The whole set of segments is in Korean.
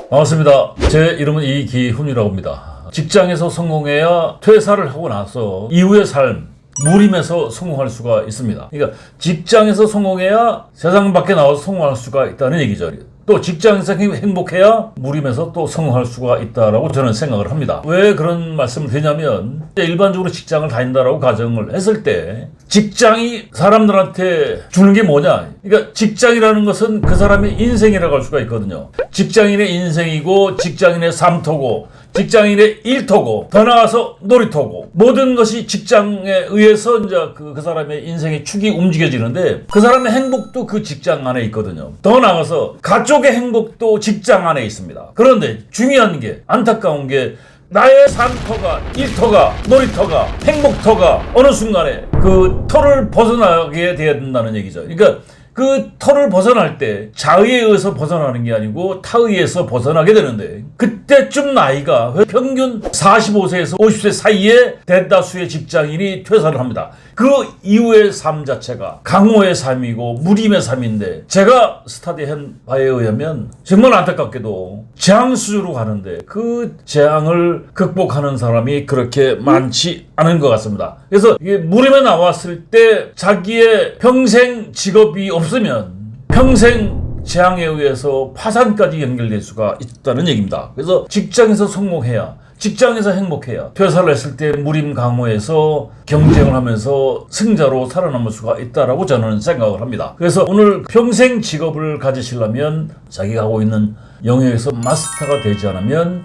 반갑습니다. 제 이름은 이기훈이라고 합니다. 직장에서 성공해야 퇴사를 하고 나서 이후의 삶, 무림에서 성공할 수가 있습니다. 그러니까 직장에서 성공해야 세상 밖에 나와서 성공할 수가 있다는 얘기죠. 또 직장에서 행복해야 무림에서 또 성공할 수가 있다라고 저는 생각을 합니다. 왜 그런 말씀을 드냐면 일반적으로 직장을 다닌다라고 가정을 했을 때 직장이 사람들한테 주는 게 뭐냐? 그러니까 직장이라는 것은 그 사람의 인생이라고 할 수가 있거든요. 직장인의 인생이고 직장인의 삶터고 직장인의 일터고 더 나아가서 놀이터고 모든 것이 직장에 의해서 이제 그 사람의 인생의 축이 움직여지는데 그 사람의 행복도 그 직장 안에 있거든요. 더 나아가서 가족의 행복도 직장 안에 있습니다. 그런데 중요한 게 안타까운 게 나의 삶터가 일터가 놀이터가 행복터가 어느 순간에 그 터를 벗어나게 돼야 된다는 얘기죠. 그러니까 그 터를 벗어날 때 자의에 의해서 벗어나는 게 아니고 타의에서 벗어나게 되는데 그때쯤 나이가 평균 45세에서 50세 사이에 대다수의 직장인이 퇴사를 합니다. 그 이후의 삶 자체가 강호의 삶이고 무림의 삶인데 제가 스터디한 바에 의하면 정말 안타깝게도 재앙수주로 가는데 그 재앙을 극복하는 사람이 그렇게 많지 않은 것 같습니다. 그래서 이게 무림에 나왔을 때 자기의 평생 직업이 없으면 평생 재앙에 의해서 파산까지 연결될 수가 있다는 얘기입니다. 그래서 직장에서 성공해야 직장에서 행복해야 퇴사를 했을 때 무림 강호에서 경쟁을 하면서 승자로 살아남을 수가 있다라고 저는 생각을 합니다. 그래서 오늘 평생 직업을 가지시려면 자기가 하고 있는 영역에서 마스터가 되지 않으면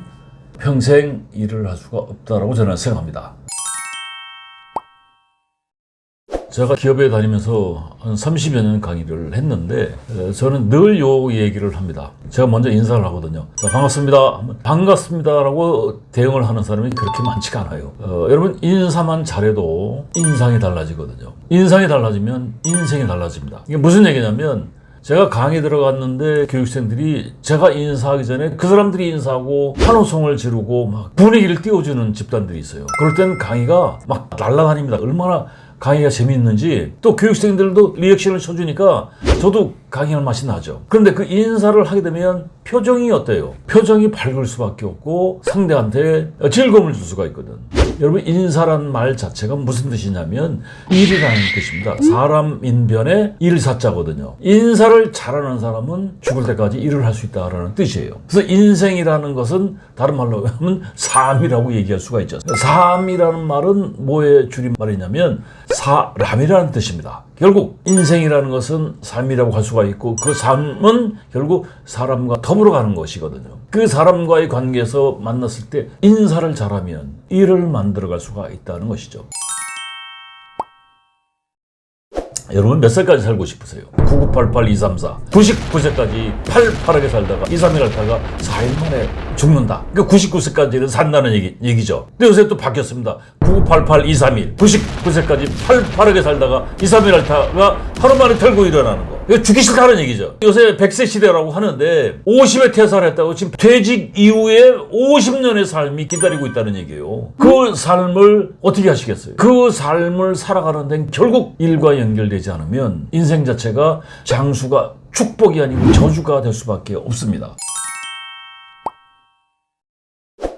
평생 일을 할 수가 없다라고 저는 생각합니다. 제가 기업에 다니면서 한 30여 년 강의를 했는데 저는 늘 요 얘기를 합니다. 제가 먼저 인사를 하거든요. 자, 반갑습니다. 반갑습니다라고 대응을 하는 사람이 그렇게 많지가 않아요. 여러분 인사만 잘해도 인상이 달라지거든요. 인상이 달라지면 인생이 달라집니다. 이게 무슨 얘기냐면 제가 강의 들어갔는데 교육생들이 제가 인사하기 전에 그 사람들이 인사하고 환호성을 지르고 막 분위기를 띄워주는 집단들이 있어요. 그럴 땐 강의가 막 날아다닙니다. 얼마나 강의가 재미있는지 또 교육생들도 리액션을 쳐주니까 저도 강의할 맛이 나죠. 그런데 그 인사를 하게 되면 표정이 어때요? 표정이 밝을 수밖에 없고 상대한테 즐거움을 줄 수가 있거든. 여러분 인사란 말 자체가 무슨 뜻이냐면 일이라는 뜻입니다. 사람 인변에 일사자거든요. 인사를 잘하는 사람은 죽을 때까지 일을 할 수 있다는 뜻이에요. 그래서 인생이라는 것은 다른 말로 하면 삶이라고 얘기할 수가 있죠. 삶이라는 말은 뭐의 줄임말이냐면 사람이라는 뜻입니다. 결국 인생이라는 것은 삶이라고 할 수가 있고 그 삶은 결국 사람과 더불어 가는 것이거든요. 그 사람과의 관계에서 만났을 때 인사를 잘하면 일을 만들어갈 수가 있다는 것이죠. 여러분 몇 살까지 살고 싶으세요? 9988-234 99세까지 팔팔하게 살다가 2-3일 살다가 4일 만에 죽는다. 그러니까 99세까지는 산다는 얘기죠. 근데 요새 또 바뀌었습니다. 9988-231 99세까지 팔팔하게 살다가 2-3일 살다가 하루 만에 털고 일어나는 거. 이거 죽기 싫다는 얘기죠. 요새 100세 시대라고 하는데 50에 퇴사를 했다고 지금 퇴직 이후에 50년의 삶이 기다리고 있다는 얘기예요. 그 삶을 어떻게 하시겠어요? 그 삶을 살아가는 데는 결국 일과 연결되지 않으면 인생 자체가 장수가 축복이 아니고 저주가 될 수밖에 없습니다.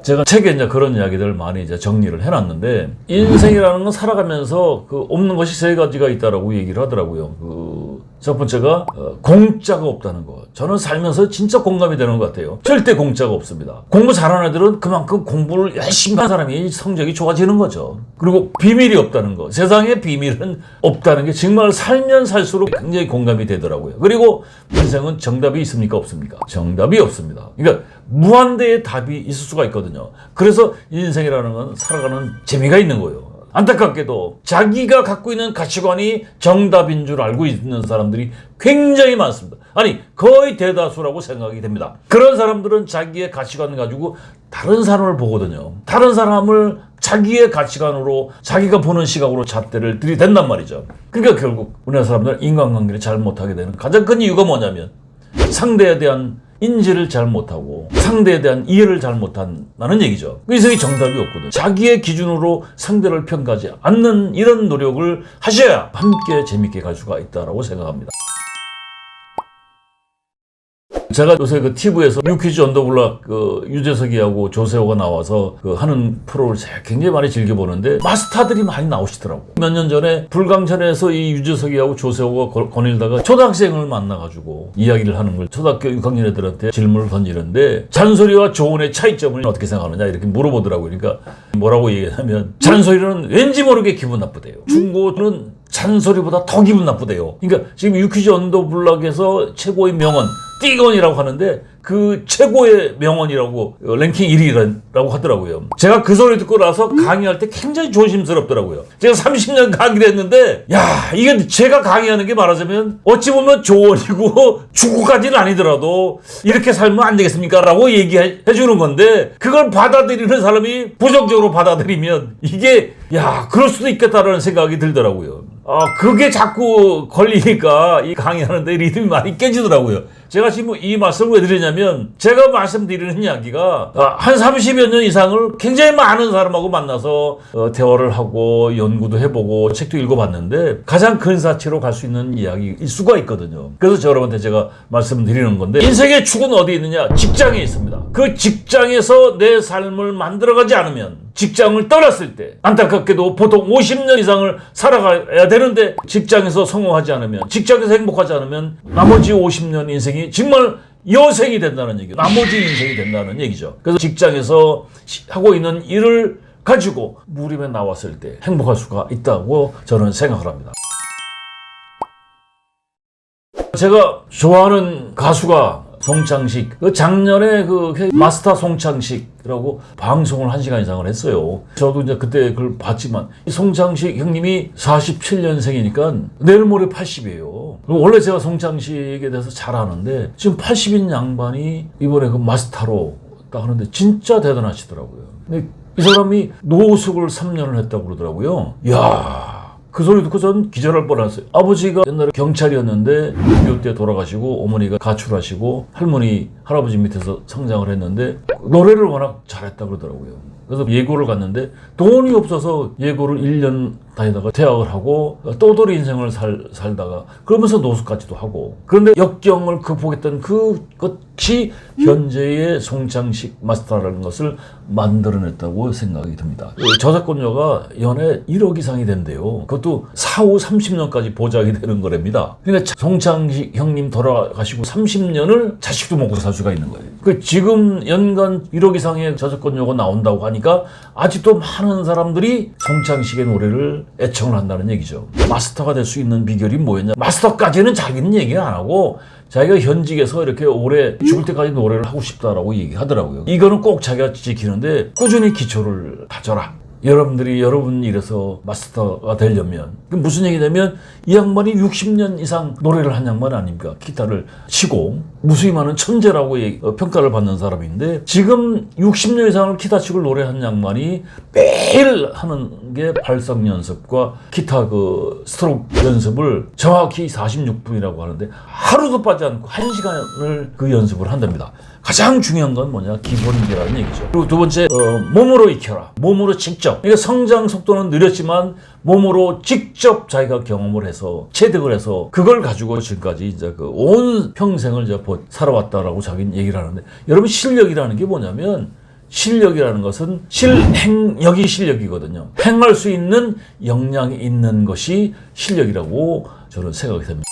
제가 책에 이제 그런 이야기들을 많이 이제 정리를 해놨는데 인생이라는 건 살아가면서 그 없는 것이 세 가지가 있다라고 얘기를 하더라고요. 첫 번째가 공짜가 없다는 거. 저는 살면서 진짜 공감이 되는 것 같아요. 절대 공짜가 없습니다. 공부 잘하는 애들은 그만큼 공부를 열심히 한 사람이 성적이 좋아지는 거죠. 그리고 비밀이 없다는 거. 세상에 비밀은 없다는 게 정말 살면 살수록 굉장히 공감이 되더라고요. 그리고 인생은 정답이 있습니까? 없습니까? 정답이 없습니다. 그러니까 무한대의 답이 있을 수가 있거든요. 그래서 인생이라는 건 살아가는 재미가 있는 거예요. 안타깝게도 자기가 갖고 있는 가치관이 정답인 줄 알고 있는 사람들이 굉장히 많습니다. 아니 거의 대다수라고 생각이 됩니다. 그런 사람들은 자기의 가치관 가지고 다른 사람을 보거든요. 다른 사람을 자기의 가치관으로 자기가 보는 시각으로 잣대를 들이댄단 말이죠. 그러니까 결국 우리나라 사람들은 인간관계를 잘 못하게 되는 가장 큰 이유가 뭐냐면 상대에 대한 인지를 잘 못하고 상대에 대한 이해를 잘 못한다는 얘기죠. 인생에 정답이 없거든. 자기의 기준으로 상대를 평가하지 않는 이런 노력을 하셔야 함께 재밌게 갈 수가 있다고 생각합니다. 제가 요새 그 TV에서 유퀴즈 언더블락 그 유재석이하고 조세호가 나와서 그 하는 프로를 제가 굉장히 많이 즐겨보는데 마스터들이 많이 나오시더라고. 몇 년 전에 불광천에서 이 유재석이하고 조세호가 거닐다가 초등학생을 만나가지고 이야기를 하는 걸 초등학교 6학년 애들한테 질문을 던지는데 잔소리와 조언의 차이점을 어떻게 생각하느냐 이렇게 물어보더라고요. 그러니까 뭐라고 얘기하냐면 잔소리는 왠지 모르게 기분 나쁘대요. 중고는 잔소리보다 더 기분 나쁘대요. 그러니까 지금 유퀴즈 언더블락에서 최고의 명언 띠건이라고 하는데 그 최고의 명언이라고 랭킹 1위라고 하더라고요. 제가 그 소리 듣고 나서 강의할 때 굉장히 조심스럽더라고요. 제가 30년 강의를 했는데 야 이게 제가 강의하는 게 말하자면 어찌 보면 조언이고 축구까지는 아니더라도 이렇게 살면 안 되겠습니까? 라고 얘기해 주는 건데 그걸 받아들이는 사람이 부정적으로 받아들이면 이게 야 그럴 수도 있겠다라는 생각이 들더라고요. 그게 자꾸 걸리니까 이 강의하는데 리듬이 많이 깨지더라고요. 제가 지금 이 말씀을 왜 드리냐면 제가 말씀드리는 이야기가 한 30여 년 이상을 굉장히 많은 사람하고 만나서 대화를 하고 연구도 해보고 책도 읽어봤는데 가장 근사치로 갈 수 있는 이야기일 수가 있거든요. 그래서 여러분한테 제가 말씀드리는 건데 인생의 축은 어디 있느냐? 직장에 있습니다. 그 직장에서 내 삶을 만들어가지 않으면 직장을 떠났을 때 안타깝게도 보통 50년 이상을 살아가야 되는데 직장에서 성공하지 않으면 직장에서 행복하지 않으면 나머지 50년 인생이 정말 여생이 된다는 얘기죠. 나머지 인생이 된다는 얘기죠. 그래서 직장에서 하고 있는 일을 가지고 무림에 나왔을 때 행복할 수가 있다고 저는 생각을 합니다. 제가 좋아하는 가수가 송창식. 작년에 그 마스터 송창식이라고 방송을 1시간 이상을 했어요. 저도 이제 그때 그걸 봤지만 송창식 형님이 47년생이니까 내일 모레 80이에요. 원래 제가 송창식에 대해서 잘 아는데 지금 80인 양반이 이번에 그 마스터로 딱 하는데 진짜 대단하시더라고요. 근데 이 사람이 노숙을 3년을 했다고 그러더라고요. 이야. 그 소리 듣고 전 기절할 뻔했어요. 아버지가 옛날에 경찰이었는데 6.25 때 돌아가시고 어머니가 가출하시고 할머니, 할아버지 밑에서 성장을 했는데 노래를 워낙 잘했다고 그러더라고요. 그래서 예고를 갔는데 돈이 없어서 예고를 1년 다니다가 퇴학을 하고 떠돌이 인생을 살다가 그러면서 노숙까지도 하고 그런데 역경을 극복했던 그것이 현재의 송창식 마스터라는 것을 만들어냈다고 생각이 듭니다. 저작권료가 연에 1억 이상이 된대요. 그것도 사후 30년까지 보장이 되는 거랍니다. 그러니까 송창식 형님 돌아가시고 30년을 자식도 먹고 살 수가 있는 거예요. 지금 연간 1억 이상의 저작권료가 나온다고 하니까 아직도 많은 사람들이 송창식의 노래를 애청을 한다는 얘기죠. 마스터가 될 수 있는 비결이 뭐였냐? 마스터까지는 자기는 얘기 안 하고 자기가 현직에서 이렇게 오래 죽을 때까지 노래를 하고 싶다라고 얘기하더라고요. 이거는 꼭 자기가 지키는데 꾸준히 기초를 다져라. 여러분들이 여러분 일에서 마스터가 되려면 무슨 얘기냐면 이 양반이 60년 이상 노래를 한 양반 아닙니까? 기타를 치고 무수히 많은 천재라고 평가를 받는 사람인데 지금 60년 이상을 기타 치고 노래한 양반이 매일 하는 게 발성 연습과 기타 그 스트로크 연습을 정확히 46분이라고 하는데 하루도 빠지 않고 1시간을 그 연습을 한답니다. 가장 중요한 건 뭐냐? 기본기라는 얘기죠. 그리고 두 번째, 몸으로 익혀라. 몸으로 직접. 그러니까 성장 속도는 느렸지만 몸으로 직접 자기가 경험을 해서 체득을 해서 그걸 가지고 지금까지 이제 그 온 평생을 이제 살아왔다라고 자기는 얘기를 하는데 여러분 실력이라는 게 뭐냐면 실력이라는 것은 실행력이 실력이거든요. 행할 수 있는 역량이 있는 것이 실력이라고 저는 생각이 됩니다.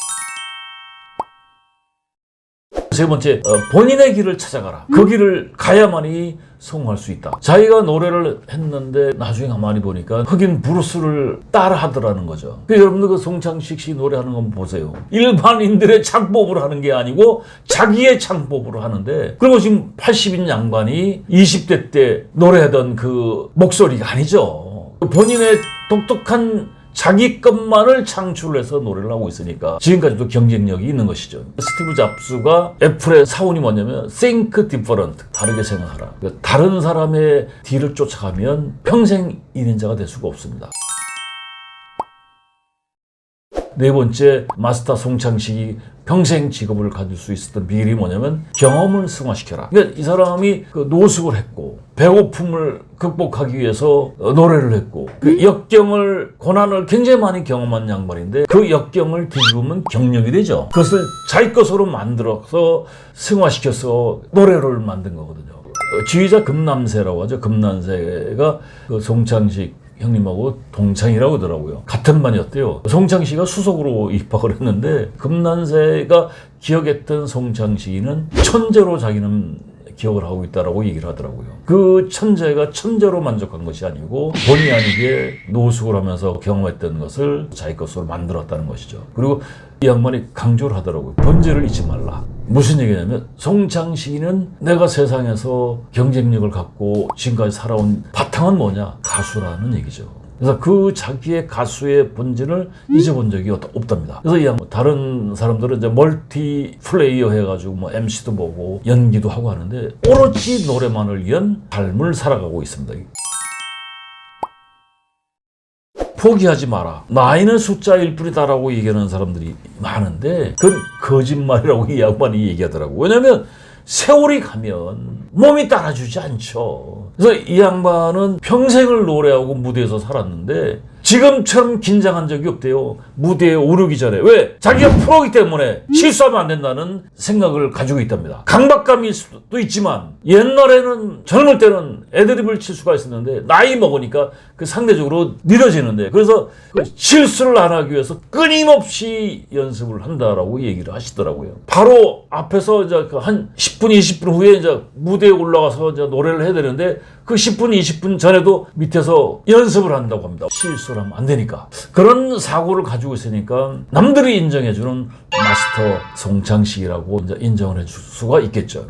세 번째, 본인의 길을 찾아가라. 그 길을 가야만이 성공할 수 있다. 자기가 노래를 했는데 나중에 가만히 보니까 흑인 브루스를 따라 하더라는 거죠. 여러분들 그 송창식 씨 노래하는 거 보세요. 일반인들의 창법으로 하는 게 아니고 자기의 창법으로 하는데 그리고 지금 80인 양반이 20대 때 노래하던 그 목소리가 아니죠. 본인의 독특한 자기 것만을 창출해서 노래를 하고 있으니까 지금까지도 경쟁력이 있는 것이죠. 스티브 잡스가 애플의 사원이 뭐냐면 think different, 다르게 생각하라. 그러니까 다른 사람의 뒤를 쫓아가면 평생 1인자가 될 수가 없습니다. 네 번째 마스터 송창식이 평생 직업을 가질 수 있었던 비결이 뭐냐면 경험을 승화시켜라. 그러니까 이 사람이 그 노숙을 했고 배고픔을 극복하기 위해서 노래를 했고 그 역경을 고난을 굉장히 많이 경험한 양반인데 그 역경을 뒤집으면 경력이 되죠. 그것을 자기 것으로 만들어서 승화시켜서 노래를 만든 거거든요. 지휘자 금남새라고 하죠. 금남새가 그 송창식 형님하고 동창이라고 하더라고요. 같은 반이었대요. 송창식이가 수석으로 입학을 했는데 금난새가 기억했던 송창식이는 천재로 자기는 기억을 하고 있다라고 얘기를 하더라고요. 그 천재가 천재로 만족한 것이 아니고 본의 아니게 노숙을 하면서 경험했던 것을 자기 것으로 만들었다는 것이죠. 그리고 이 양반이 강조를 하더라고요. 본질을 잊지 말라. 무슨 얘기냐면 송창식이는 내가 세상에서 경쟁력을 갖고 지금까지 살아온 바탕은 뭐냐? 가수라는 얘기죠. 그래서 그 자기의 가수의 본질을 잊어본 적이 없답니다. 그래서 이 양반 다른 사람들은 이제 멀티 플레이어 해가지고 뭐 MC도 보고 연기도 하고 하는데 오로지 노래만을 위한 삶을 살아가고 있습니다. 포기하지 마라. 나이는 숫자일 뿐이다라고 얘기하는 사람들이 많은데 그건 거짓말이라고 이 양반이 얘기하더라고요. 왜냐하면 세월이 가면 몸이 따라주지 않죠. 그래서 이 양반은 평생을 노래하고 무대에서 살았는데 지금처럼 긴장한 적이 없대요. 무대에 오르기 전에. 왜? 자기가 프로이기 때문에 실수하면 안 된다는 생각을 가지고 있답니다. 강박감일 수도 있지만 옛날에는 젊을 때는 애드립을 칠 수가 있었는데 나이 먹으니까 그 상대적으로 느려지는데 그래서 그 실수를 안 하기 위해서 끊임없이 연습을 한다라고 얘기를 하시더라고요. 바로 앞에서 이제 한 10분, 20분 후에 이제 무대에 올라가서 이제 노래를 해야 되는데 그 10분, 20분 전에도 밑에서 연습을 한다고 합니다. 실수를 하면 안 되니까. 그런 사고를 가지고 있으니까 남들이 인정해주는 마스터 송창식이라고 이제 인정을 해줄 수가 있겠죠.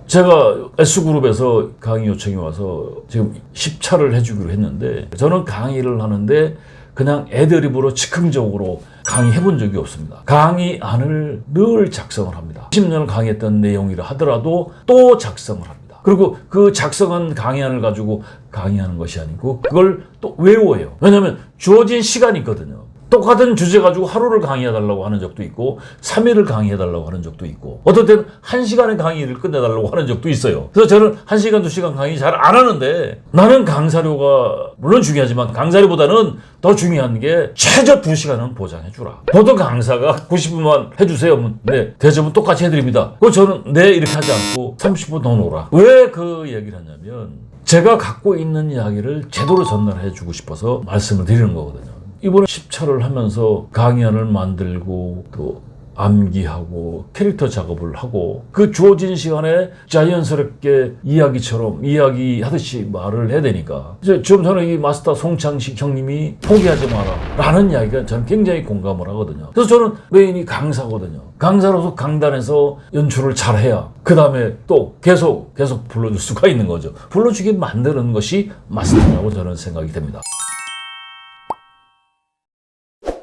제가 S그룹에서 강의 요청이 와서 지금 10차를 해주기로 했는데 저는 강의를 하는데 그냥 애드립으로 즉흥적으로 강의해본 적이 없습니다. 강의안을 늘 작성을 합니다. 10년을 강의했던 내용이라 하더라도 또 작성을 합니다. 그리고 그 작성한 강의안을 가지고 강의하는 것이 아니고 그걸 또 외워요. 왜냐하면 주어진 시간이 있거든요. 똑같은 주제 가지고 하루를 강의해달라고 하는 적도 있고 3일을 강의해달라고 하는 적도 있고 어떨 때는 1시간의 강의를 끝내달라고 하는 적도 있어요. 그래서 저는 1시간, 2시간 강의 잘 안 하는데 나는 강사료가 물론 중요하지만 강사료보다는 더 중요한 게 최저 2시간은 보장해주라. 보통 강사가 90분만 해주세요. 네, 대접은 똑같이 해드립니다. 그거 저는 네 이렇게 하지 않고 30분 더 놓으라. 왜 그 얘기를 하냐면 제가 갖고 있는 이야기를 제대로 전달해주고 싶어서 말씀을 드리는 거거든요. 이번에 10차를 하면서 강의안을 만들고 또 암기하고 캐릭터 작업을 하고 그 주어진 시간에 자연스럽게 이야기처럼 이야기하듯이 말을 해야 되니까 이제 좀 전에 이 마스터 송창식 형님이 포기하지 마라 라는 이야기가 저는 굉장히 공감을 하거든요. 그래서 저는 메인이 강사거든요. 강사로서 강단에서 연출을 잘해야 그 다음에 또 계속 불러줄 수가 있는 거죠. 불러주게 만드는 것이 마스터라고 저는 생각이 됩니다.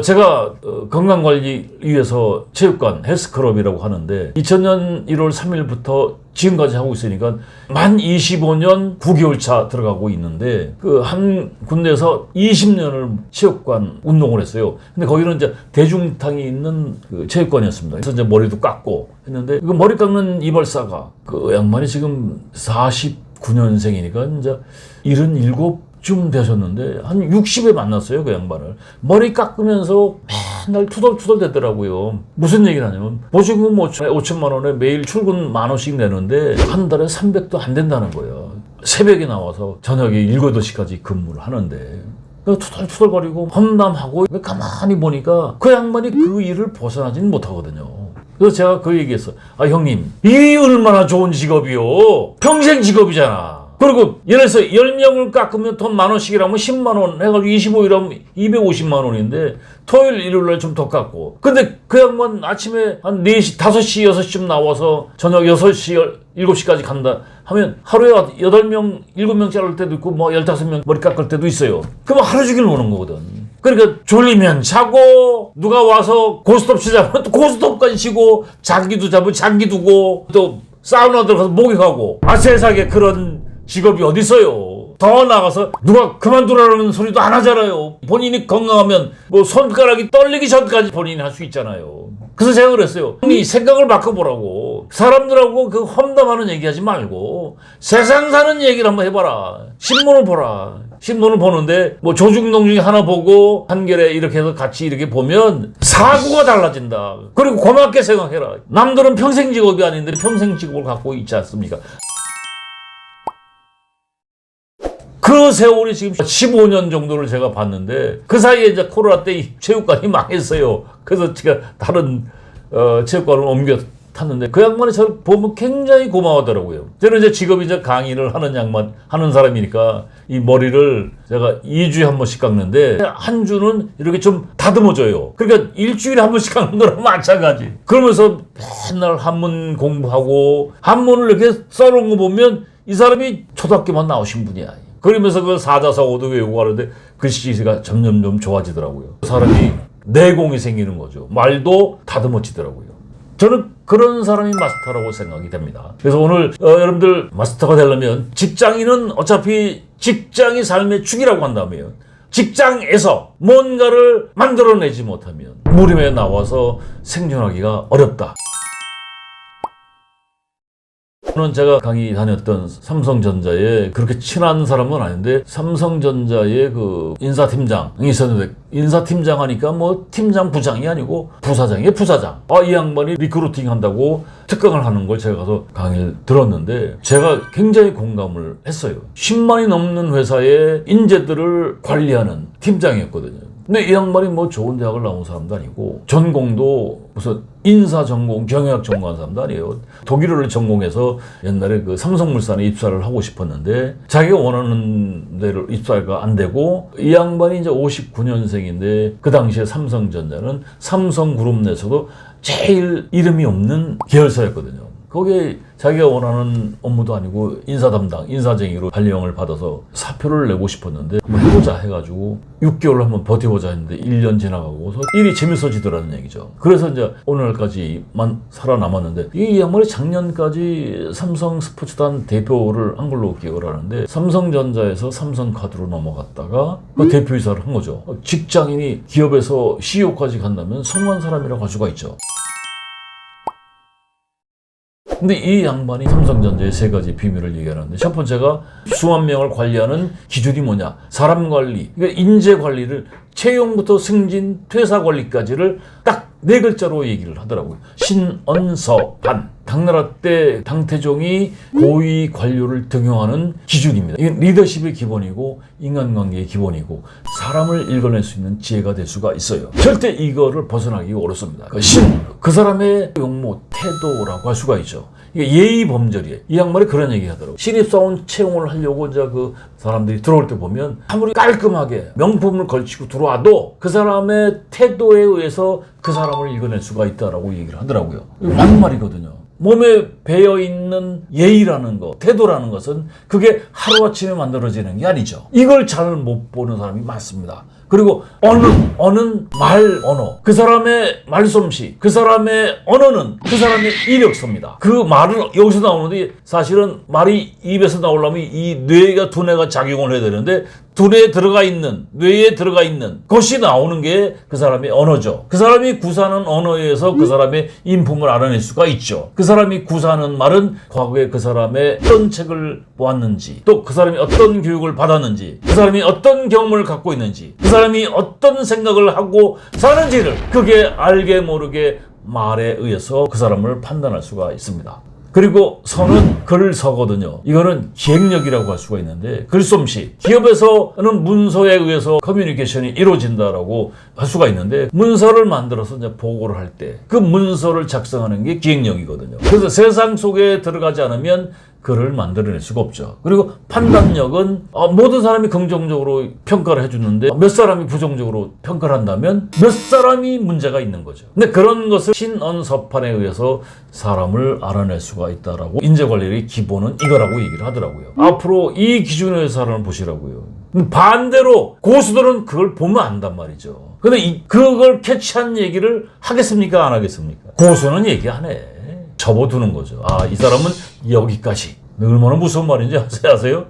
제가 건강관리 위해서 체육관 헬스클럽이라고 하는데 2000년 1월 3일부터 지금까지 하고 있으니까 만 25년 9개월 차 들어가고 있는데 그 한 군데에서 20년을 체육관 운동을 했어요. 근데 거기는 이제 대중탕이 있는 그 체육관이었습니다. 그래서 이제 머리도 깎고 했는데 그 머리 깎는 이발사가 그 양반이 지금 49년생이니까 이제 77쯤 되셨는데 한 60에 만났어요. 그 양반을. 머리 깎으면서 맨날 투덜투덜 대더라고요. 무슨 얘기를 하냐면 보증금 5천만 원에 매일 출근 10,000원씩 내는데 한 달에 300도 안 된다는 거예요. 새벽에 나와서 저녁에 7, 8시까지 근무를 하는데 투덜투덜거리고 험담하고 가만히 보니까 그 양반이 그 일을 벗어나지는 못하거든요. 그래서 제가 그 얘기했어. 아 형님 이 얼마나 좋은 직업이요. 평생 직업이잖아. 그리고 예를 들어서 10명을 깎으면 돈 10,000원씩이라면 10만 원 해가지고 25일하면 250만 원인데 토요일 일요일날 좀 더 깎고 근데 그 양반 아침에 한 4시 5시 6시쯤 나와서 저녁 6시 7시까지 간다 하면 하루에 8명 7명 자를 때도 있고 뭐 15명 머리 깎을 때도 있어요. 그럼 하루 종일 노는 거거든. 그러니까 졸리면 자고 누가 와서 고스톱 치자면 또 고스톱까지 치고 장기도 잡으면 장기 두고 또 사우나 들어가서 목욕하고 세상에 그런 직업이 어디 있어요. 더 나가서 누가 그만두라는 소리도 안 하잖아요. 본인이 건강하면 뭐 손가락이 떨리기 전까지 본인이 할 수 있잖아요. 그래서 제가 그랬어요. 형이 생각을 바꿔보라고. 사람들하고 그 험담하는 얘기하지 말고 세상 사는 얘기를 한번 해봐라. 신문을 보라. 신문을 보는데 뭐 조중동 중에 하나 보고 한겨레 이렇게 해서 같이 이렇게 보면 사고가 달라진다. 그리고 고맙게 생각해라. 남들은 평생 직업이 아닌데 평생 직업을 갖고 있지 않습니까? 그 세월이 지금 15년 정도를 제가 봤는데 그 사이에 이제 코로나 때 이 체육관이 망했어요. 그래서 제가 다른 체육관을 옮겨 탔는데 그 양반이 저를 보면 굉장히 고마워하더라고요. 저는 이제 직업이 이제 강의를 하는 사람이니까 이 머리를 제가 2주에 한 번씩 깎는데 한 주는 이렇게 좀 다듬어줘요. 그러니까 일주일에 한 번씩 깎는 거랑 마찬가지. 그러면서 맨날 한문 공부하고 한문을 이렇게 써놓은 거 보면 이 사람이 초등학교만 나오신 분이야. 그러면서 그 사자성어도 외우고 하는데 글씨가 점점 좋아지더라고요. 사람이 내공이 생기는 거죠. 말도 다듬어지더라고요. 저는 그런 사람이 마스터라고 생각이 됩니다. 그래서 오늘 여러분들 마스터가 되려면 직장인은 어차피 직장이 삶의 축이라고 한다면 직장에서 뭔가를 만들어내지 못하면 무림에 나와서 생존하기가 어렵다. 저는 제가 강의 다녔던 삼성전자에 그렇게 친한 사람은 아닌데 삼성전자의 그 인사팀장이 있었는데 인사팀장 하니까 뭐 팀장 부장이 아니고 부사장이에요. 부사장. 이 양반이 리크루팅 한다고 특강을 하는 걸 제가 가서 강의를 들었는데 제가 굉장히 공감을 했어요. 10만이 넘는 회사의 인재들을 관리하는 팀장이었거든요. 근데 이 양반이 뭐 좋은 대학을 나온 사람도 아니고 전공도 무슨 인사 전공, 경영학 전공한 사람도 아니에요. 독일어를 전공해서 옛날에 그 삼성물산에 입사를 하고 싶었는데 자기가 원하는 데를 입사가 안 되고 이 양반이 이제 59년생인데 그 당시에 삼성전자는 삼성그룹 내에서도 제일 이름이 없는 계열사였거든요. 거기에 자기가 원하는 업무도 아니고 인사 담당, 인사쟁이로 발령을 받아서 사표를 내고 싶었는데 한번 해보자 해가지고 6개월 한번 버텨보자 했는데 1년 지나가고서 일이 재밌어지더라는 얘기죠. 그래서 이제 오늘까지만 살아남았는데 이 양반이 작년까지 삼성 스포츠단 대표를 한 걸로 기억을 하는데 삼성전자에서 삼성카드로 넘어갔다가 그 대표이사를 한 거죠. 직장인이 기업에서 CEO까지 간다면 성공한 사람이라고 할 수가 있죠. 근데 이 양반이 삼성전자의 3가지 비밀을 얘기하는데 첫 번째가 수만 명을 관리하는 기준이 뭐냐? 사람 관리, 그러니까 인재 관리를 채용부터 승진, 퇴사 관리까지를 딱 4글자로 얘기를 하더라고요. 신언서반. 당나라 때 당태종이 고위 관료를 등용하는 기준입니다. 이게 리더십의 기본이고 인간관계의 기본이고 사람을 읽어낼 수 있는 지혜가 될 수가 있어요. 절대 이거를 벗어나기가 어렵습니다. 그 사람의 용모, 태도라고 할 수가 있죠. 이게 예의 범절이에요. 이 양반이 그런 얘기 하더라고요. 신입사원 채용을 하려고 이제 그 사람들이 들어올 때 보면 아무리 깔끔하게 명품을 걸치고 들어와도 그 사람의 태도에 의해서 그 사람을 읽어낼 수가 있다라고 얘기를 하더라고요. 맞는 말이거든요. 몸에 배어있는 예의라는 거, 태도라는 것은 그게 하루아침에 만들어지는 게 아니죠. 이걸 잘 못 보는 사람이 많습니다. 그리고 언어는 말 언어. 그 사람의 말솜씨, 그 사람의 언어는 그 사람의 이력서입니다. 그 말은 여기서 나오는데 사실은 말이 입에서 나오려면 이 뇌가 두뇌가 작용을 해야 되는데 두뇌에 들어가 있는, 뇌에 들어가 있는 것이 나오는 게 그 사람의 언어죠. 그 사람이 구사하는 언어에 의해서 그 사람의 인품을 알아낼 수가 있죠. 그 사람이 구사하는 말은 과거에 그 사람의 어떤 책을 보았는지, 또 그 사람이 어떤 교육을 받았는지, 그 사람이 어떤 경험을 갖고 있는지, 그 사람이 어떤 생각을 하고 사는지를 그게 알게 모르게 말에 의해서 그 사람을 판단할 수가 있습니다. 그리고 서는 글을 서거든요. 이거는 기획력이라고 할 수가 있는데 글솜씨. 기업에서는 문서에 의해서 커뮤니케이션이 이루어진다라고 할 수가 있는데 문서를 만들어서 이제 보고를 할 때 그 문서를 작성하는 게 기획력이거든요. 그래서 세상 속에 들어가지 않으면 글을 만들어낼 수가 없죠. 그리고 판단력은 모든 사람이 긍정적으로 평가를 해주는데 몇 사람이 부정적으로 평가를 한다면 몇 사람이 문제가 있는 거죠. 근데 그런 것을 신언서판에 의해서 사람을 알아낼 수가 있다라고 인재관리의 기본은 이거라고 얘기를 하더라고요. 앞으로 이 기준의 사람을 보시라고요. 반대로 고수들은 그걸 보면 안단 말이죠. 근데 그걸 캐치한 얘기를 하겠습니까? 안 하겠습니까? 고수는 얘기 안 해. 접어두는 거죠. 이 사람은 여기까지. 얼마나 무서운 말인지 아세요?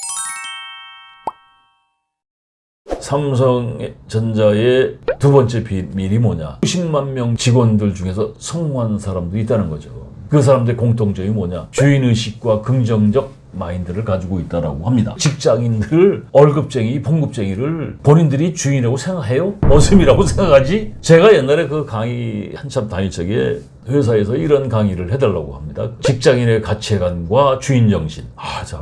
삼성전자의 두 번째 비밀이 뭐냐? 90만 명 직원들 중에서 성공한 사람도 있다는 거죠. 그 사람들의 공통점이 뭐냐? 주인의식과 긍정적 마인드를 가지고 있다라고 합니다. 직장인들, 월급쟁이, 봉급쟁이를 본인들이 주인이라고 생각해요? 머슴이라고 생각하지? 제가 옛날에 그 강의 한참 다닐 적에 회사에서 이런 강의를 해달라고 합니다. 직장인의 가치관과 주인정신.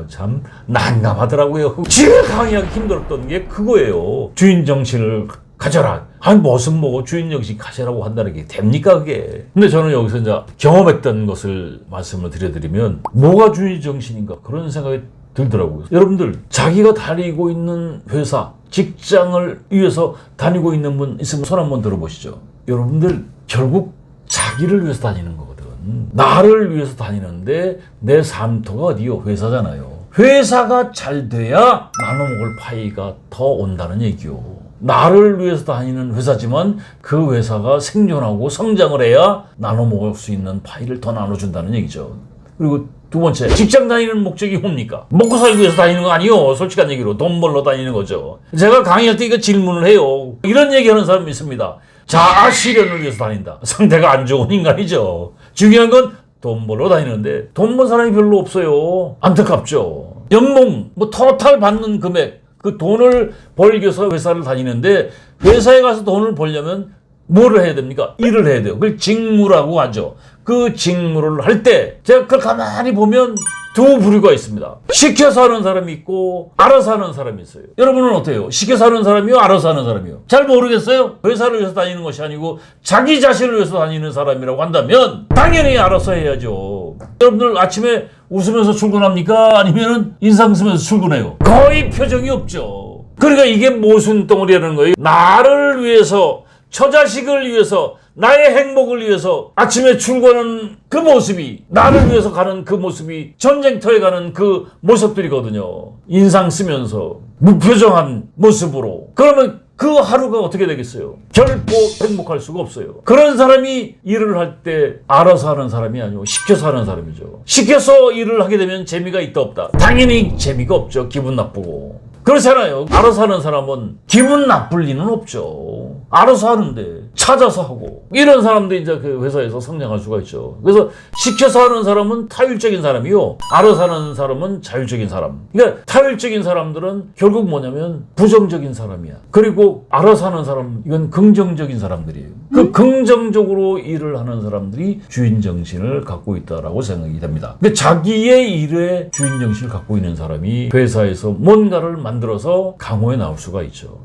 참 난감하더라고요. 제가 강의하기 힘들었던 게 그거예요. 주인정신을 가져라. 머슴 뭐고 주인정신 가져라고 한다는 게 됩니까 그게? 근데 저는 여기서 이제 경험했던 것을 말씀을 드려드리면 뭐가 주인정신인가 그런 생각이 들더라고요. 여러분들 자기가 다니고 있는 회사, 직장을 위해서 다니고 있는 분 있으면 손 한번 들어보시죠. 여러분들 결국 자기를 위해서 다니는 거거든. 나를 위해서 다니는데 내 삶터가 어디요? 회사잖아요. 회사가 잘 돼야 나눠 먹을 파이가 더 온다는 얘기요. 나를 위해서 다니는 회사지만 그 회사가 생존하고 성장을 해야 나눠 먹을 수 있는 파이를 더 나눠준다는 얘기죠. 그리고 두 번째, 직장 다니는 목적이 뭡니까? 먹고 살기 위해서 다니는 거 아니요. 솔직한 얘기로 돈 벌러 다니는 거죠. 제가 강의할 때 이거 질문을 해요. 이런 얘기하는 사람이 있습니다. 자아 실현을 위해서 다닌다. 상태가 안 좋은 인간이죠. 중요한 건 돈 벌러 다니는데 돈 번 사람이 별로 없어요. 안타깝죠. 연봉, 토탈 받는 금액, 그 돈을 벌기 위해서 회사를 다니는데 회사에 가서 돈을 벌려면 뭐를 해야 됩니까? 일을 해야 돼요. 그걸 직무라고 하죠. 그 직무를 할 때 제가 그걸 가만히 보면 두 부류가 있습니다. 시켜서 하는 사람이 있고 알아서 하는 사람이 있어요. 여러분은 어때요? 시켜서 하는 사람이요? 알아서 하는 사람이요? 잘 모르겠어요? 회사를 위해서 다니는 것이 아니고 자기 자신을 위해서 다니는 사람이라고 한다면 당연히 알아서 해야죠. 여러분들 아침에 웃으면서 출근합니까? 아니면 인상 쓰면서 출근해요? 거의 표정이 없죠. 그러니까 이게 모순덩어리라는 거예요. 나를 위해서, 처자식을 위해서, 나의 행복을 위해서 아침에 출근하는 그 모습이, 나를 위해서 가는 그 모습이 전쟁터에 가는 그 모습들이거든요. 인상 쓰면서 무표정한 모습으로. 그러면 그 하루가 어떻게 되겠어요? 결코 행복할 수가 없어요. 그런 사람이 일을 할 때 알아서 하는 사람이 아니고 시켜서 하는 사람이죠. 시켜서 일을 하게 되면 재미가 있다 없다? 당연히 재미가 없죠. 기분 나쁘고. 그렇잖아요. 알아서 하는 사람은 기분 나쁠 리는 없죠. 알아서 하는데 찾아서 하고 이런 사람들이 이제 그 회사에서 성장할 수가 있죠. 그래서 시켜서 하는 사람은 타율적인 사람이요, 알아서 하는 사람은 자율적인 사람. 그러니까 타율적인 사람들은 결국 뭐냐면 부정적인 사람이야. 그리고 알아서 하는 사람, 이건 긍정적인 사람들이에요. 그 긍정적으로 일을 하는 사람들이 주인정신을 갖고 있다라고 생각이 됩니다. 근데 자기의 일에 주인정신을 갖고 있는 사람이 회사에서 뭔가를 만들어서 강호에 나올 수가 있죠.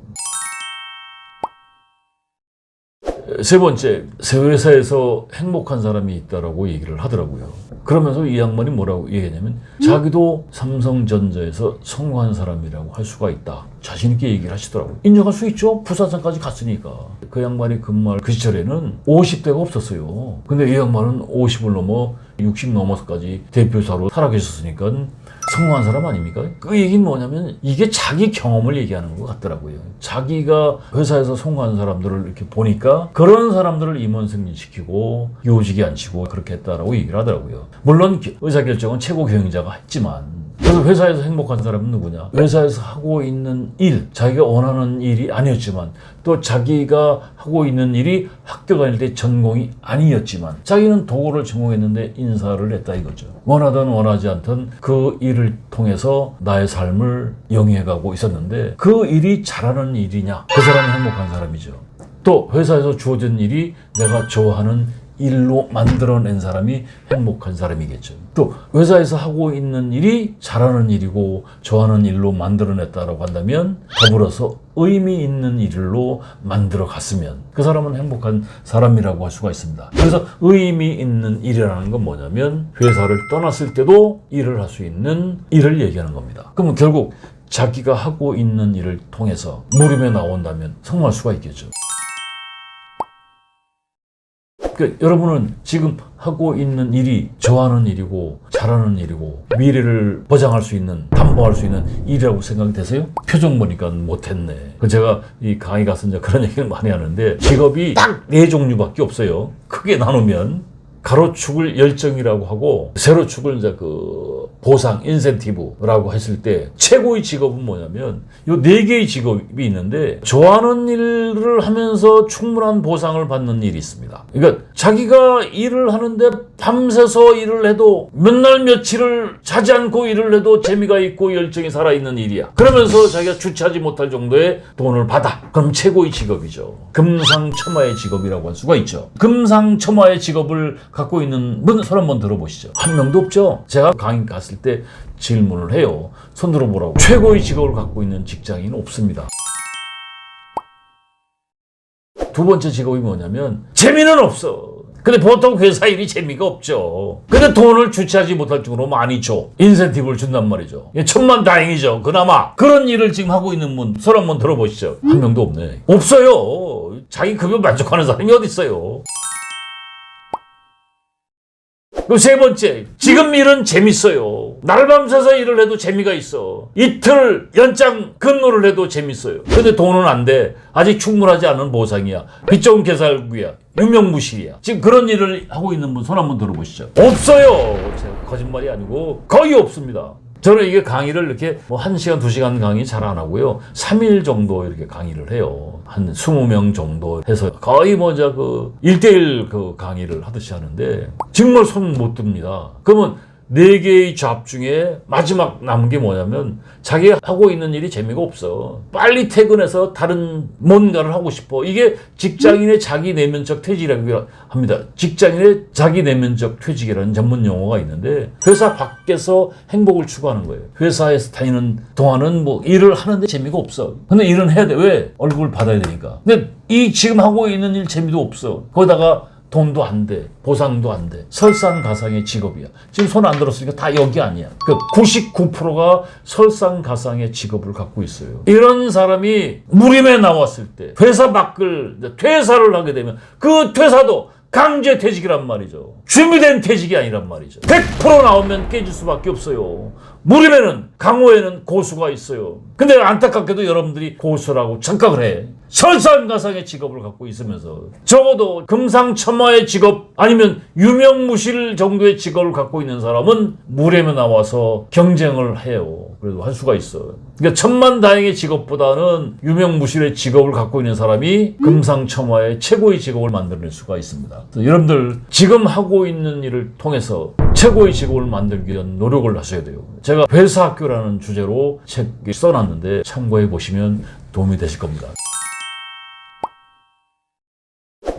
세 번째, 새 회사에서 행복한 사람이 있다라고 얘기를 하더라고요. 그러면서 이 양반이 뭐라고 얘기했냐면 자기도 삼성전자에서 성공한 사람이라고 할 수가 있다. 자신 있게 얘기를 하시더라고요. 인정할 수 있죠. 부사장까지 갔으니까. 그 양반이 근무할 그 시절에는 50대가 없었어요. 근데 이 양반은 50을 넘어 60 넘어서까지 대표사로 살아계셨으니까 성공한 사람 아닙니까? 그 얘기는 뭐냐면 이게 자기 경험을 얘기하는 것 같더라고요. 자기가 회사에서 성공한 사람들을 이렇게 보니까 그런 사람들을 임원승진시키고 요직에 앉히고 그렇게 했다라고 얘기를 하더라고요. 물론 의사결정은 최고 경영자가 했지만, 그래서 회사에서 행복한 사람은 누구냐? 회사에서 하고 있는 일, 자기가 원하는 일이 아니었지만, 또 자기가 하고 있는 일이 학교 다닐 때 전공이 아니었지만 자기는 도고를 전공했는데 인사를 했다 이거죠. 원하든 원하지 않든 그 일을 통해서 나의 삶을 영위해가고 있었는데 그 일이 잘하는 일이냐? 그 사람은 행복한 사람이죠. 또 회사에서 주어진 일이 내가 좋아하는 일로 만들어낸 사람이 행복한 사람이겠죠. 또 회사에서 하고 있는 일이 잘하는 일이고 좋아하는 일로 만들어냈다라고 한다면 더불어서 의미 있는 일로 만들어 갔으면 그 사람은 행복한 사람이라고 할 수가 있습니다. 그래서 의미 있는 일이라는 건 뭐냐면 회사를 떠났을 때도 일을 할 수 있는 일을 얘기하는 겁니다. 그러면 결국 자기가 하고 있는 일을 통해서 물음에 나온다면 성공할 수가 있겠죠. 그러니까 여러분은 지금 하고 있는 일이 좋아하는 일이고 잘하는 일이고 미래를 보장할 수 있는, 담보할 수 있는 일이라고 생각이 되세요? 표정 보니까 못했네. 제가 이 강의 가서 이제 그런 얘기를 많이 하는데 직업이 딱 4종류밖에 없어요. 크게 나누면 가로축을 열정이라고 하고 세로축을 이제 그 보상, 인센티브라고 했을 때 최고의 직업은 뭐냐면 요 네 개의 직업이 있는데 좋아하는 일을 하면서 충분한 보상을 받는 일이 있습니다. 그러니까 자기가 일을 하는데 밤새서 일을 해도 몇 날 며칠을 자지 않고 일을 해도 재미가 있고 열정이 살아있는 일이야. 그러면서 자기가 주체하지 못할 정도의 돈을 받아. 그럼 최고의 직업이죠. 금상첨화의 직업이라고 할 수가 있죠. 금상첨화의 직업을 갖고 있는 분 손 한번 들어보시죠. 한 명도 없죠. 제가 강의 갔을 때 질문을 해요. 손 들어보라고. 최고의 직업을 갖고 있는 직장인은 없습니다. 두 번째 직업이 뭐냐면 재미는 없어. 근데 보통 회사 일이 재미가 없죠. 근데 돈을 주체하지 못할 정도로 많이 줘. 인센티브를 준단 말이죠. 천만다행이죠. 그나마 그런 일을 지금 하고 있는 분 손 한번 들어보시죠. 한 명도 없네. 없어요. 자기 급여 만족하는 사람이 어디 있어요. 그리고 세 번째, 지금 일은 재밌어요. 날밤새서 일을 해도 재미가 있어. 이틀 연장 근무를 해도 재밌어요. 근데 돈은 안 돼. 아직 충분하지 않은 보상이야. 빚 좋은 개살구야. 유명무실이야. 지금 그런 일을 하고 있는 분 손 한번 들어보시죠. 없어요. 거짓말이 아니고 거의 없습니다. 저는 이게 강의를 이렇게 뭐 1시간, 2시간 강의 잘 안 하고요. 3일 정도 이렇게 강의를 해요. 한 20명 정도 해서 거의 먼저 그 1대1 그 강의를 하듯이 하는데 정말 손 못 듭니다. 그러면 4개의 잡 중에 마지막 남은 게 뭐냐면 자기가 하고 있는 일이 재미가 없어. 빨리 퇴근해서 다른 뭔가를 하고 싶어. 이게 직장인의 자기 내면적 퇴직이라고 합니다. 직장인의 자기 내면적 퇴직이라는 전문 용어가 있는데 회사 밖에서 행복을 추구하는 거예요. 회사에서 다니는 동안은 뭐 일을 하는데 재미가 없어. 근데 일은 해야 돼. 왜? 월급을 받아야 되니까. 근데 이 지금 하고 있는 일 재미도 없어. 거기다가 돈도 안 돼. 보상도 안 돼. 설상가상의 직업이야. 지금 손 안 들었으니까 다 여기 아니야. 그 99%가 설상가상의 직업을 갖고 있어요. 이런 사람이 무림에 나왔을 때 회사 밖을 퇴사를 하게 되면 그 퇴사도 강제 퇴직이란 말이죠. 준비된 퇴직이 아니란 말이죠. 100% 나오면 깨질 수밖에 없어요. 무림에는 강호에는 고수가 있어요. 근데 안타깝게도 여러분들이 고수라고 착각을 해. 설상가상의 직업을 갖고 있으면서 적어도 금상첨화의 직업 아니면 유명무실 정도의 직업을 갖고 있는 사람은 무림에 나와서 경쟁을 해요. 그래도 할 수가 있어요. 그러니까 천만다행의 직업보다는 유명무실의 직업을 갖고 있는 사람이 금상첨화의 최고의 직업을 만들어낼 수가 있습니다. 여러분들 지금 하고 있는 일을 통해서 최고의 직업을 만들기 위한 노력을 하셔야 돼요. 제가 회사학교라는 주제로 책을 써놨는데 참고해 보시면 도움이 되실 겁니다.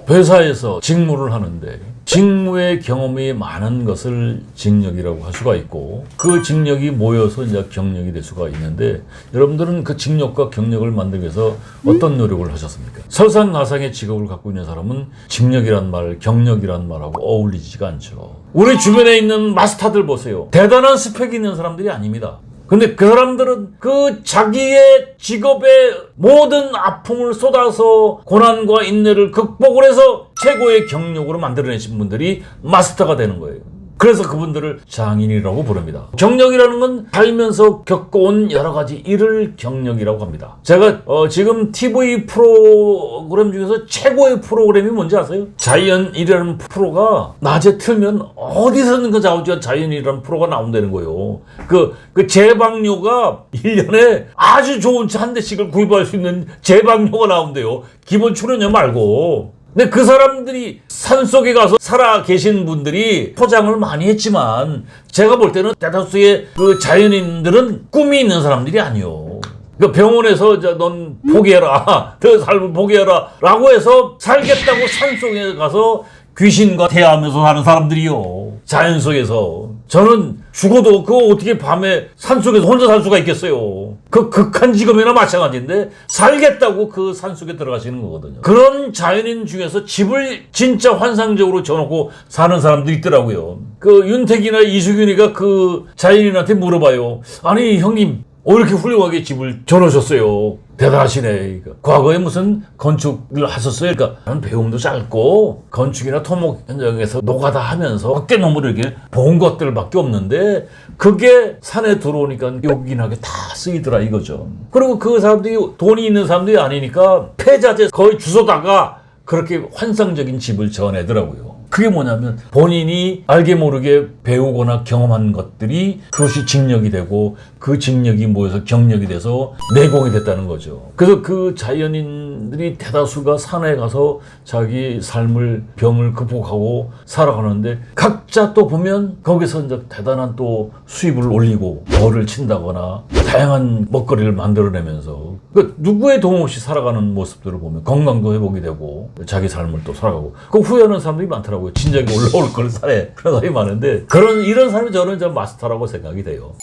회사에서 직무를 하는데 직무의 경험이 많은 것을 직력이라고 할 수가 있고 그 직력이 모여서 이제 경력이 될 수가 있는데 여러분들은 그 직력과 경력을 만들기 위해서 어떤 노력을 하셨습니까? 설상가상의 직업을 갖고 있는 사람은 직력이란 말, 경력이란 말하고 어울리지가 않죠. 우리 주변에 있는 마스터들 보세요. 대단한 스펙이 있는 사람들이 아닙니다. 근데 그 사람들은 그 자기의 직업의 모든 아픔을 쏟아서 고난과 인내를 극복을 해서 최고의 경력으로 만들어내신 분들이 마스터가 되는 거예요. 그래서 그분들을 장인이라고 부릅니다. 경력이라는 건 살면서 겪어온 여러 가지 일을 경력이라고 합니다. 제가 지금 TV 프로그램 중에서 최고의 프로그램이 뭔지 아세요? 자연이라는 프로가 낮에 틀면 어디서든 그 자연이라는 프로가 나온다는 거예요. 그 제방료가 1년에 아주 좋은 차 한 대씩을 구입할 수 있는 제방료가 나온대요. 기본 출연료 말고. 근데 그 사람들이 산속에 가서 살아 계신 분들이 포장을 많이 했지만 제가 볼 때는 대다수의 그 자연인들은 꿈이 있는 사람들이 아니요. 그 병원에서 넌 포기해라. 더 삶을 포기해라. 라고 해서 살겠다고 산속에 가서 귀신과 대화하면서 사는 사람들이요. 자연 속에서. 저는 죽어도 그거 어떻게 밤에 산속에서 혼자 살 수가 있겠어요. 그 극한 직업이나 마찬가지인데 살겠다고 그 산속에 들어가시는 거거든요. 그런 자연인 중에서 집을 진짜 환상적으로 져놓고 사는 사람도 있더라고요. 그 윤택이나 이수균이가 그 자연인한테 물어봐요. 아니 형님 왜 이렇게 훌륭하게 집을 져놓으셨어요? 대단하시네. 과거에 무슨 건축을 하셨어요? 그러니까 저는 배움도 짧고 건축이나 토목 현장에서 노가다 하면서 어깨 너머로 이렇게 본 것들밖에 없는데 그게 산에 들어오니까 요긴하게 다 쓰이더라 이거죠. 그리고 그 사람들이 돈이 있는 사람들이 아니니까 폐자재 거의 주워다가 그렇게 환상적인 집을 지어내더라고요. 그게 뭐냐면 본인이 알게 모르게 배우거나 경험한 것들이 그것이 직력이 되고 그 직력이 모여서 경력이 돼서 내공이 됐다는 거죠. 그래서 그 자연인들이 대다수가 산에 가서 자기 삶을 병을 극복하고 살아가는데 각자 또 보면 거기서 이제 대단한 또 수입을 올리고 벌을 친다거나 다양한 먹거리를 만들어내면서 그 누구의 도움 없이 살아가는 모습들을 보면 건강도 회복이 되고 자기 삶을 또 살아가고 그 후회하는 사람들이 많더라고요. 진작에 올라올 걸 살해 그런 사람이 많은데 이런 사람이 저는 이제 마스터라고 생각이 돼요.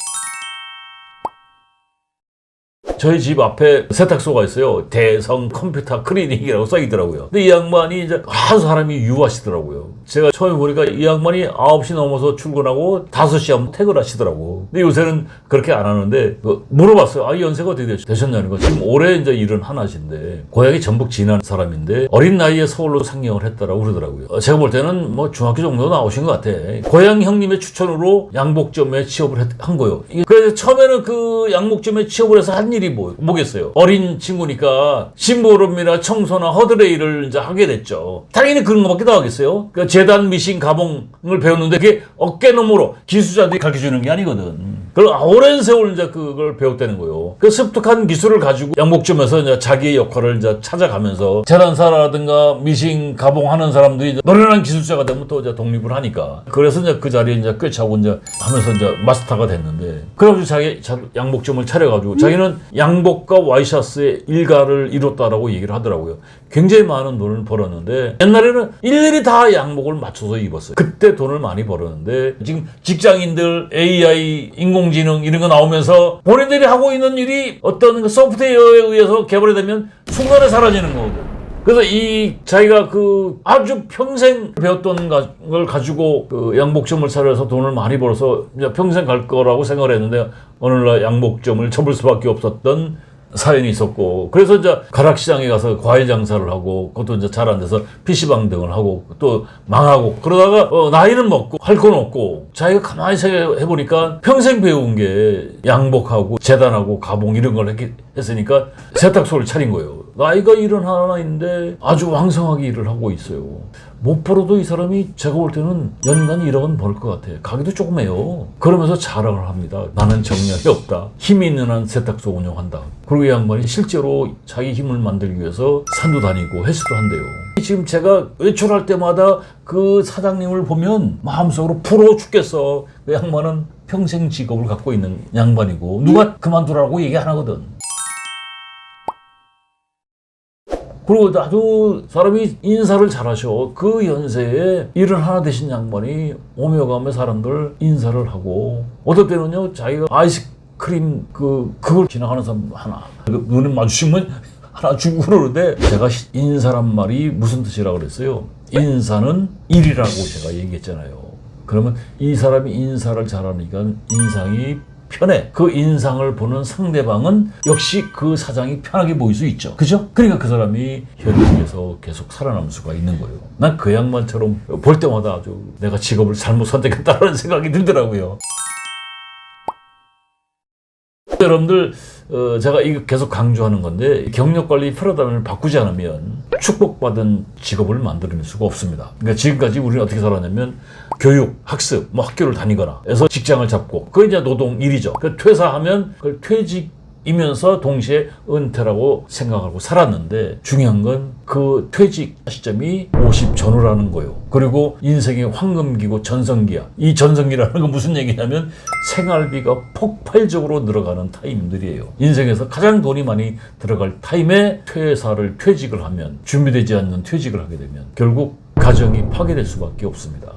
저희 집 앞에 세탁소가 있어요. 대성 컴퓨터 클리닉이라고 써있더라고요. 근데 이 양반이 이제 아주 사람이 유하시더라고요. 제가 처음에 보니까 이 양반이 9시 넘어서 출근하고 5시 하면 퇴근하시더라고. 근데 요새는 그렇게 안 하는데 물어봤어요. 이 연세가 어떻게 되셨냐는 거. 지금 올해 이제 71인데 고향이 전북 진안 사람인데 어린 나이에 서울로 상경을 했다라고 그러더라고요. 제가 볼 때는 뭐 중학교 정도 나오신 것 같아. 고향 형님의 추천으로 양복점에 취업을 한 거예요. 그래서 처음에는 그 양복점에 취업을 해서 한 일이 뭐겠어요. 어린 친구니까 심부름이나 청소나 허드레 일을 이제 하게 됐죠. 당연히 그런 거밖에 더 하겠어요. 그러니까 재단 미싱 가봉을 배웠는데 그게 어깨너머로 기술자들이 가르쳐주는 게 아니거든. 그걸 오랜 세월 이제 그걸 배웠다는 거예요. 그 습득한 기술을 가지고 양복점에서 이제 자기의 역할을 이제 찾아가면서 재단사라든가 미싱 가봉하는 사람들이 이제 노련한 기술자가 되면 또 이제 독립을 하니까. 그래서 이제 그 자리에 이제 꿰차고 이제 하면서 이제 마스터가 됐는데. 그래가지고 자기 양복점을 차려가지고 자기는 양복과 와이셔츠의 일가를 이뤘다라고 얘기를 하더라고요. 굉장히 많은 돈을 벌었는데 옛날에는 일일이 다 양복을 맞춰서 입었어요. 그때 돈을 많이 벌었는데 지금 직장인들 AI 인공지능 이런 거 나오면서 본인들이 하고 있는 일이 어떤 그 소프트웨어에 의해서 개발이 되면 순간에 사라지는 거거든. 그래서 자기가 그 아주 평생 배웠던 걸 가지고 그 양복점을 차려서 돈을 많이 벌어서 이제 평생 갈 거라고 생각을 했는데 어느 날 양복점을 접을 수밖에 없었던 사연이 있었고, 그래서 이제 가락시장에 가서 과일 장사를 하고, 그것도 이제 잘 안 돼서 PC방 등을 하고, 또 망하고, 그러다가, 나이는 먹고, 할 건 없고, 자기가 가만히 생각해보니까 평생 배운 게 양복하고, 재단하고, 가봉 이런 걸 했으니까 세탁소를 차린 거예요. 나이가 71인데 아주 왕성하게 일을 하고 있어요. 못 벌어도 이 사람이 제가 볼 때는 연간 1억은 벌 것 같아. 가게도 조그매요. 그러면서 자랑을 합니다. 나는 정량이 없다. 힘이 있는 한 세탁소 운영한다. 그리고 이 양반이 실제로 자기 힘을 만들기 위해서 산도 다니고 헬스도 한대요. 지금 제가 외출할 때마다 그 사장님을 보면 마음속으로 부러워 죽겠어. 그 양반은 평생 직업을 갖고 있는 양반이고 누가 그만두라고 얘기 안 하거든. 그리고 아주 사람이 인사를 잘하셔. 그 연세에 일을 하나 되신 양반이 오며 가며 사람들 인사를 하고, 어떨 때는요 자기가 아이스크림 그걸 지나가는 사람 하나 눈에 마주치면 하나 주고 그러는데, 제가 인사란 말이 무슨 뜻이라고 그랬어요. 인사는 일이라고 제가 얘기했잖아요. 그러면 이 사람이 인사를 잘하니까 인상이 편해. 그 인상을 보는 상대방은 역시 그 사장이 편하게 보일 수 있죠. 그죠? 그러니까 그 사람이 현직에서 계속 살아남을 수가 있는 거예요. 난 그 양반처럼 볼 때마다 아주 내가 직업을 잘못 선택했다는 생각이 들더라고요. 여러분들, 제가 이거 계속 강조하는 건데, 경력관리 패러다임을 바꾸지 않으면 축복받은 직업을 만들어낼 수가 없습니다. 그러니까 지금까지 우리는 어떻게 살았냐면, 교육, 학습, 학교를 다니거나 해서 직장을 잡고, 그게 이제 노동 일이죠. 퇴사하면 그걸 퇴직이면서 동시에 은퇴라고 생각하고 살았는데, 중요한 건 그 퇴직 시점이 50 전후라는 거예요. 그리고 인생의 황금기고 전성기야. 이 전성기라는 건 무슨 얘기냐면 생활비가 폭발적으로 늘어가는 타임들이에요. 인생에서 가장 돈이 많이 들어갈 타임에 퇴직을 하면, 준비되지 않는 퇴직을 하게 되면 결국 가정이 파괴될 수밖에 없습니다.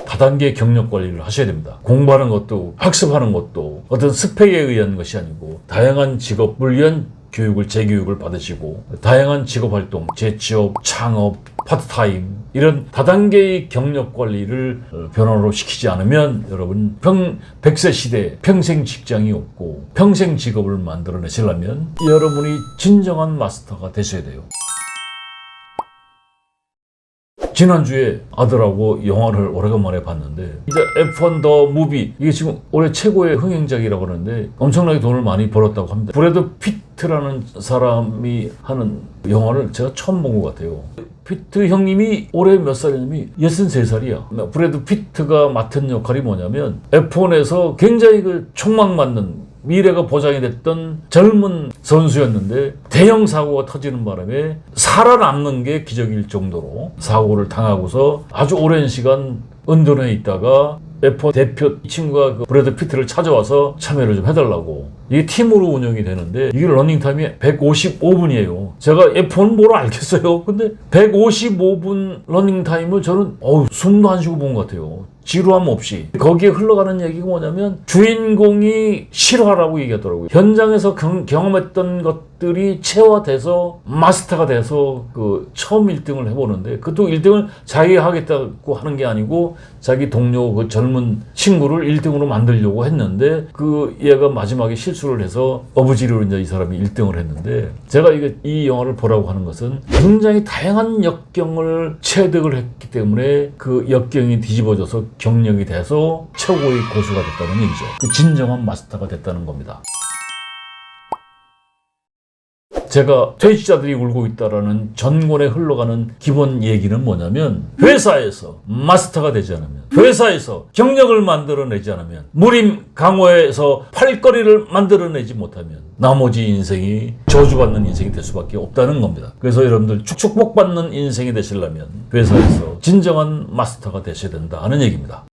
다단계 경력 관리를 하셔야 됩니다. 공부하는 것도 학습하는 것도 어떤 스펙에 의한 것이 아니고 다양한 직업을 위한 교육을, 재교육을 받으시고 다양한 직업활동, 재취업, 창업, 파트타임 이런 다단계의 경력 관리를 변화로 시키지 않으면 여러분 100세 시대에 평생 직장이 없고 평생 직업을 만들어내시려면 여러분이 진정한 마스터가 되셔야 돼요. 지난주에 아들하고 영화를 오래간만에 봤는데 이제 F1 더 무비 이게 지금 올해 최고의 흥행작이라고 하는데 엄청나게 돈을 많이 벌었다고 합니다. 브래드 피트라는 사람이 하는 영화를 제가 처음 본 것 같아요. 피트 형님이 올해 몇 살이냐면 63살이야. 브래드 피트가 맡은 역할이 뭐냐면 F1에서 굉장히 그 촉망 맞는 미래가 보장이 됐던 젊은 선수였는데 대형 사고가 터지는 바람에 살아남는 게 기적일 정도로 사고를 당하고서 아주 오랜 시간 은둔해 있다가 F1 대표 친구가 그 브래드 피트를 찾아와서 참여를 좀 해달라고. 이게 팀으로 운영이 되는데 이게 러닝타임이 155분이에요. 제가 F1 뭐로 알겠어요. 근데 155분 러닝타임을 저는 숨도 안 쉬고 본 것 같아요. 지루함 없이. 거기에 흘러가는 얘기가 뭐냐면 주인공이 실화라고 얘기하더라고요. 현장에서 경험했던 것들이 체화돼서 마스터가 돼서 그 처음 1등을 해보는데 그것도 1등을 자기가 하겠다고 하는 게 아니고 자기 동료 그 젊은 친구를 1등으로 만들려고 했는데 그 얘가 마지막에 실수를 해서 어부지리로 이제 이 사람이 1등을 했는데 제가 이 영화를 보라고 하는 것은 굉장히 다양한 역경을 체득을 했기 때문에 그 역경이 뒤집어져서 경력이 돼서 최고의 고수가 됐다는 얘기죠. 그 진정한 마스터가 됐다는 겁니다. 제가 퇴직자들이 울고 있다라는 전권에 흘러가는 기본 얘기는 뭐냐면 회사에서 마스터가 되지 않으면 회사에서 경력을 만들어내지 않으면 무림 강호에서 팔거리를 만들어내지 못하면 나머지 인생이 저주받는 인생이 될 수밖에 없다는 겁니다. 그래서 여러분들 축복받는 인생이 되시려면 회사에서 진정한 마스터가 되셔야 된다 하는 얘기입니다.